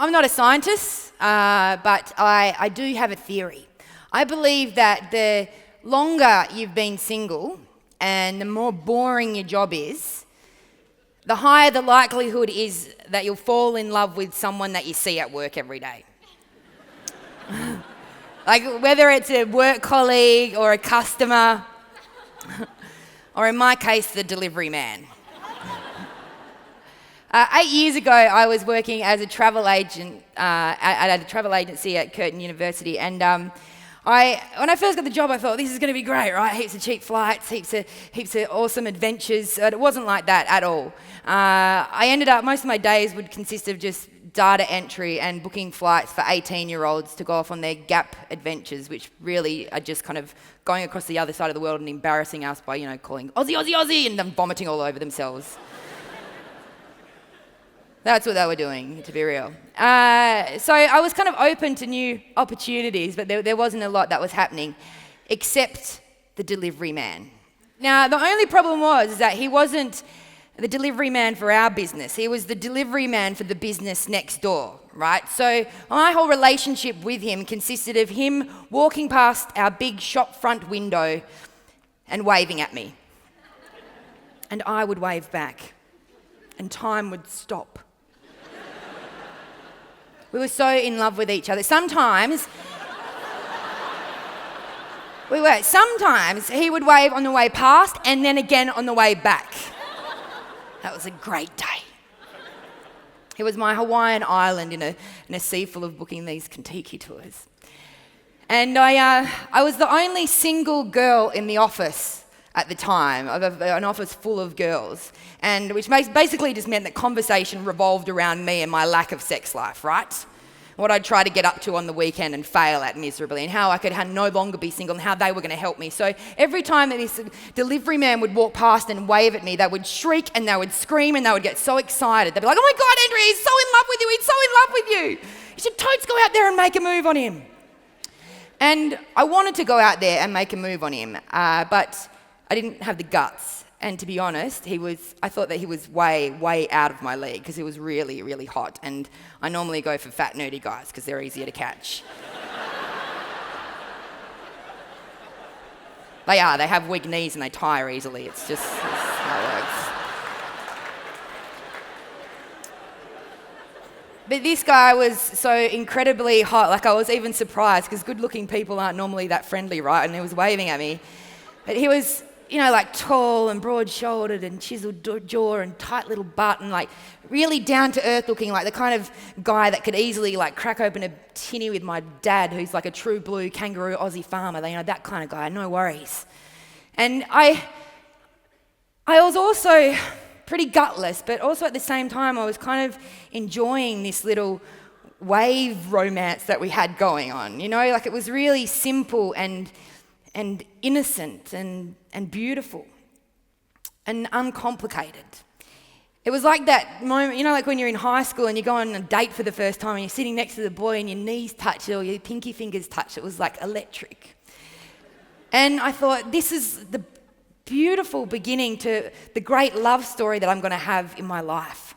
I'm not a scientist, but I do have a theory. I believe that the longer you've been single and the more boring your job is, the higher the likelihood is that you'll fall in love with someone that you see at work every day. Like whether it's a work colleague or a customer, or in my case, the delivery man. 8 years ago, I was working as a travel agent at a travel agency at Curtin University, and when I first got the job, I thought this is going to be great, right? Heaps of cheap flights, heaps of awesome adventures. But it wasn't like that at all. I ended up, most of my days would consist of just data entry and booking flights for 18-year-olds to go off on their gap adventures, which really are just kind of going across the other side of the world and embarrassing us by, calling Aussie, Aussie, Aussie, and then vomiting all over themselves. That's what they were doing, to be real. So I was kind of open to new opportunities, but there wasn't a lot that was happening, except the delivery man. Now, the only problem was that he wasn't the delivery man for our business. He was the delivery man for the business next door, right? So my whole relationship with him consisted of him walking past our big shop front window and waving at me. And I would wave back, and time would stop. We were so in love with each other. Sometimes he would wave on the way past and then again on the way back. That was a great day. It was my Hawaiian island in a sea full of booking these Kentucky tours. And I was the only single girl in the office at the time, of an office full of girls, and which basically just meant that conversation revolved around me and my lack of sex life, right? What I'd try to get up to on the weekend and fail at miserably, and how I could no longer be single, and how they were going to help me. So every time that this delivery man would walk past and wave at me, they would shriek and they would scream and they would get so excited. They'd be like, "Oh my God, Andrea, he's so in love with you, he's so in love with you. You should totes go out there and make a move on him." And I wanted to go out there and make a move on him, but I didn't have the guts. And to be honest, I thought that he was way, way out of my league because he was really, really hot. And I normally go for fat, nerdy guys because they're easier to catch. They are. They have weak knees and they tire easily. It's how it works. But this guy was so incredibly hot. Like, I was even surprised because good-looking people aren't normally that friendly, right? And he was waving at me. But he was, like tall and broad-shouldered and chiseled jaw and tight little butt and like really down-to-earth looking, like the kind of guy that could easily like crack open a tinny with my dad, who's like a true blue kangaroo Aussie farmer, that kind of guy, no worries. And I was also pretty gutless, but also at the same time I was kind of enjoying this little wave romance that we had going on, like it was really simple and innocent and beautiful and uncomplicated. It was like that moment, like when you're in high school and you go on a date for the first time and you're sitting next to the boy and your knees touch or your pinky fingers touch. It was like electric. And I thought, this is the beautiful beginning to the great love story that I'm going to have in my life.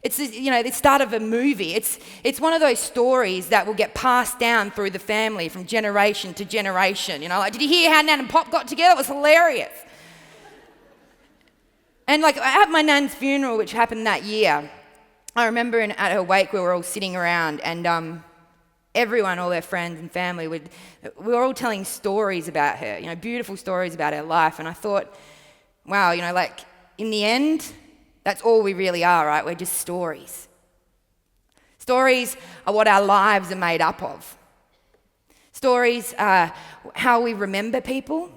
It's the start of a movie. It's one of those stories that will get passed down through the family from generation to generation. Like, did you hear how Nan and Pop got together? It was hilarious. And like at my nan's funeral, which happened that year, I remember at her wake we were all sitting around and everyone, all their friends and family, we were all telling stories about her, beautiful stories about her life. And I thought, wow, like in the end, that's all we really are, right? We're just stories. Stories are what our lives are made up of. Stories are how we remember people,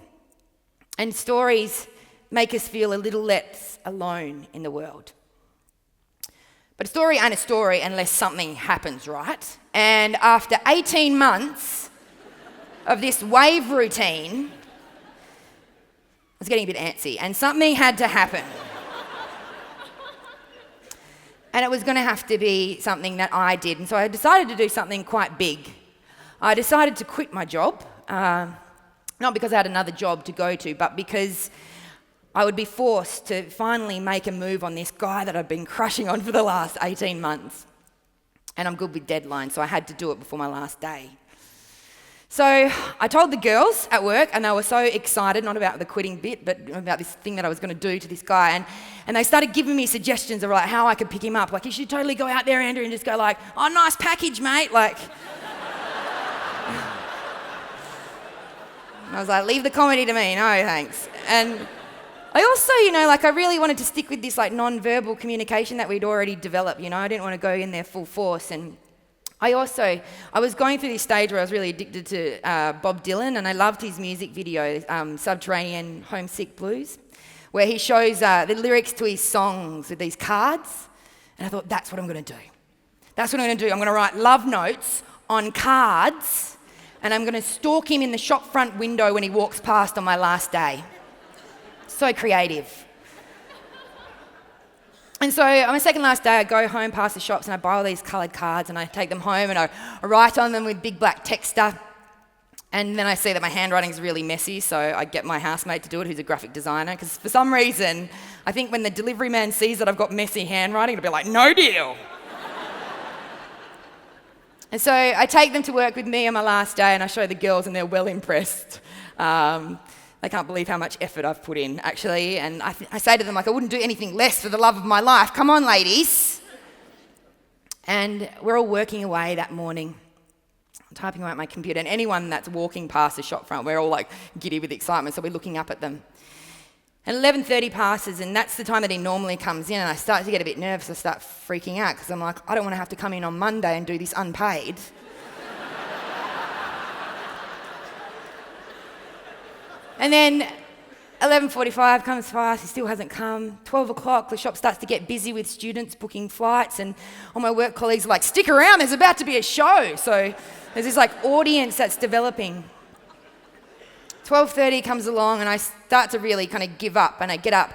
and stories make us feel a little less alone in the world. But a story ain't a story unless something happens, right? And after 18 months of this wave routine, I was getting a bit antsy, and something had to happen. And it was going to have to be something that I did. And so I decided to do something quite big. I decided to quit my job, not because I had another job to go to, but because I would be forced to finally make a move on this guy that I'd been crushing on for the last 18 months. and I'm good with deadlines, so I had to do it before my last day. So I told the girls at work, and they were so excited, not about the quitting bit, but about this thing that I was going to do to this guy. And they started giving me suggestions of like how I could pick him up. Like, you should totally go out there, Andrew, and just go like, oh, nice package, mate. Like, I was like, leave the comedy to me. No, thanks. And I also, I really wanted to stick with this like non-verbal communication that we'd already developed. I didn't want to go in there full force. And I was going through this stage where I was really addicted to Bob Dylan, and I loved his music video, Subterranean Homesick Blues, where he shows the lyrics to his songs with these cards. And I thought, that's what I'm going to do. That's what I'm going to do. I'm going to write love notes on cards, and I'm going to stalk him in the shop front window when he walks past on my last day. So creative. And so on my second last day, I go home past the shops and I buy all these coloured cards and I take them home and I write on them with big black texter. And then I see that my handwriting is really messy, so I get my housemate to do it, who's a graphic designer, because for some reason, I think when the delivery man sees that I've got messy handwriting, it'll be like, no deal. And so I take them to work with me on my last day and I show the girls and they're well impressed. They can't believe how much effort I've put in, actually. And I say to them, like, I wouldn't do anything less for the love of my life. Come on, ladies. And we're all working away that morning. I'm typing away at my computer. And anyone that's walking past the shop front, we're all, like, giddy with excitement. So we're looking up at them. And 11:30 passes, and that's the time that he normally comes in. And I start to get a bit nervous. I start freaking out because I'm like, I don't want to have to come in on Monday and do this unpaid. And then 11:45 comes past, he still hasn't come. 12 o'clock, the shop starts to get busy with students booking flights, and all my work colleagues are like, stick around, there's about to be a show. So there's this like audience that's developing. 12:30 comes along and I start to really kind of give up, and I get up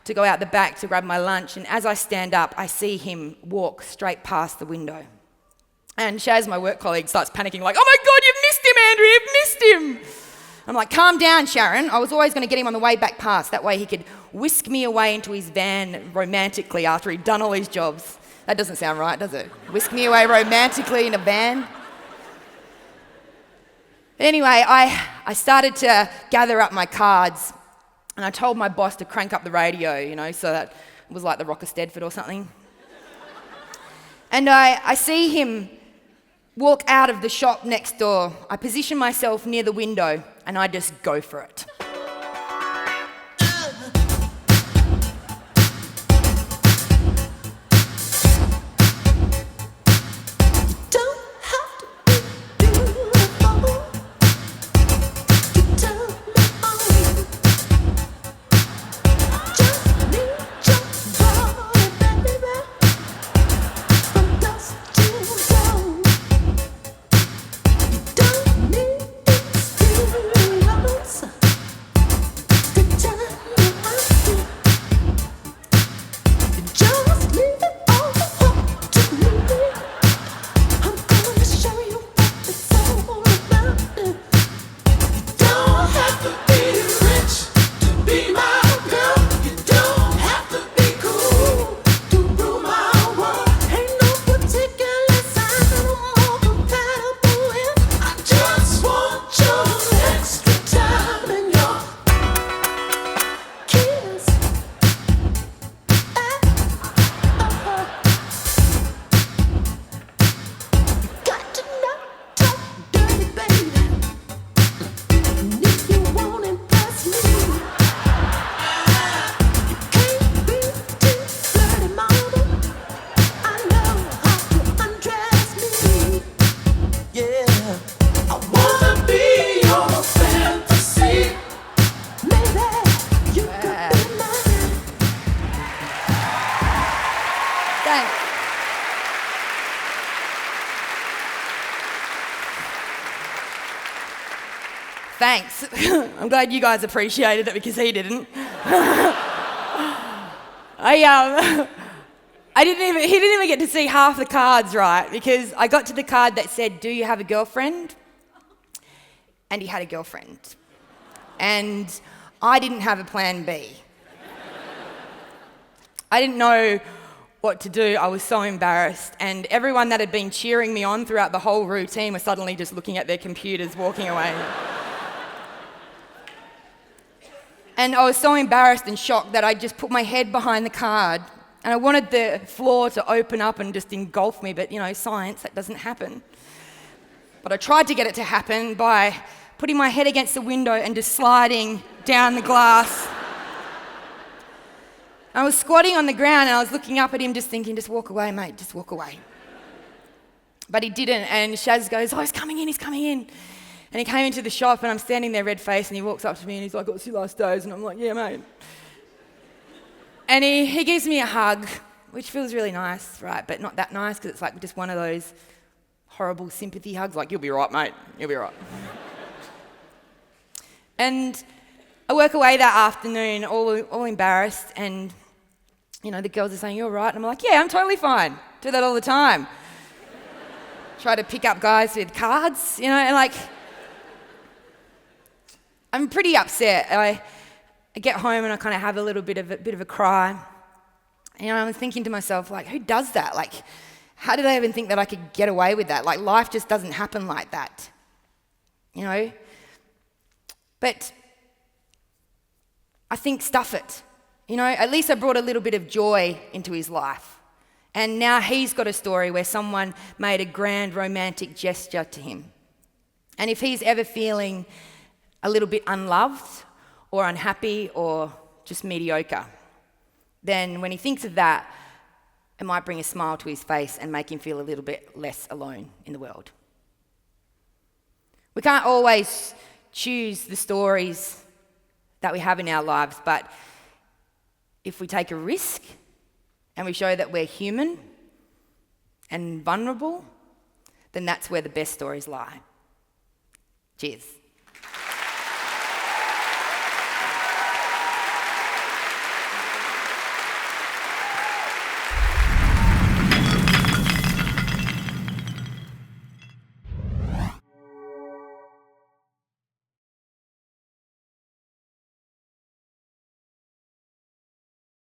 to go out the back to grab my lunch, and as I stand up, I see him walk straight past the window. And Shaz, my work colleague, starts panicking like, oh my God, you've missed him, Andrew, you've missed him. I'm like, calm down, Sharon. I was always going to get him on the way back past. That way he could whisk me away into his van romantically after he'd done all his jobs. That doesn't sound right, does it? Whisk me away romantically in a van. Anyway, I started to gather up my cards, and I told my boss to crank up the radio, so that it was like the Rock of Stedford or something. And I see him walk out of the shop next door. I position myself near the window and I just go for it. Thanks. I'm glad you guys appreciated it because he didn't. He didn't even get to see half the cards, right? Because I got to the card that said, do you have a girlfriend? And he had a girlfriend. And I didn't have a plan B. I didn't know what to do. I was so embarrassed, and everyone that had been cheering me on throughout the whole routine was suddenly just looking at their computers, walking away. And I was so embarrassed and shocked that I just put my head behind the card, and I wanted the floor to open up and just engulf me, but science, that doesn't happen. But I tried to get it to happen by putting my head against the window and just sliding down the glass. I was squatting on the ground and I was looking up at him just thinking, just walk away, mate, just walk away. But he didn't, and Shaz goes, oh, he's coming in. And he came into the shop and I'm standing there red-faced and he walks up to me and he's like, what's your last days? And I'm like, yeah, mate. And he gives me a hug, which feels really nice, right? But not that nice because it's like just one of those horrible sympathy hugs, like, you'll be right, mate, you'll be right. And I work away that afternoon, all embarrassed, and the girls are saying, you're right, and I'm like, yeah, I'm totally fine. Do that all the time. Try to pick up guys with cards, and like, I'm pretty upset. I get home and I kind of have a little bit of a cry. I'm thinking to myself, like, who does that? Like, how did I even think that I could get away with that? Like, life just doesn't happen like that, But I think, stuff it. At least I brought a little bit of joy into his life. And now he's got a story where someone made a grand romantic gesture to him. And if he's ever feeling a little bit unloved or unhappy or just mediocre, then when he thinks of that, it might bring a smile to his face and make him feel a little bit less alone in the world. We can't always choose the stories that we have in our lives, but if we take a risk and we show that we're human and vulnerable, then that's where the best stories lie. Cheers.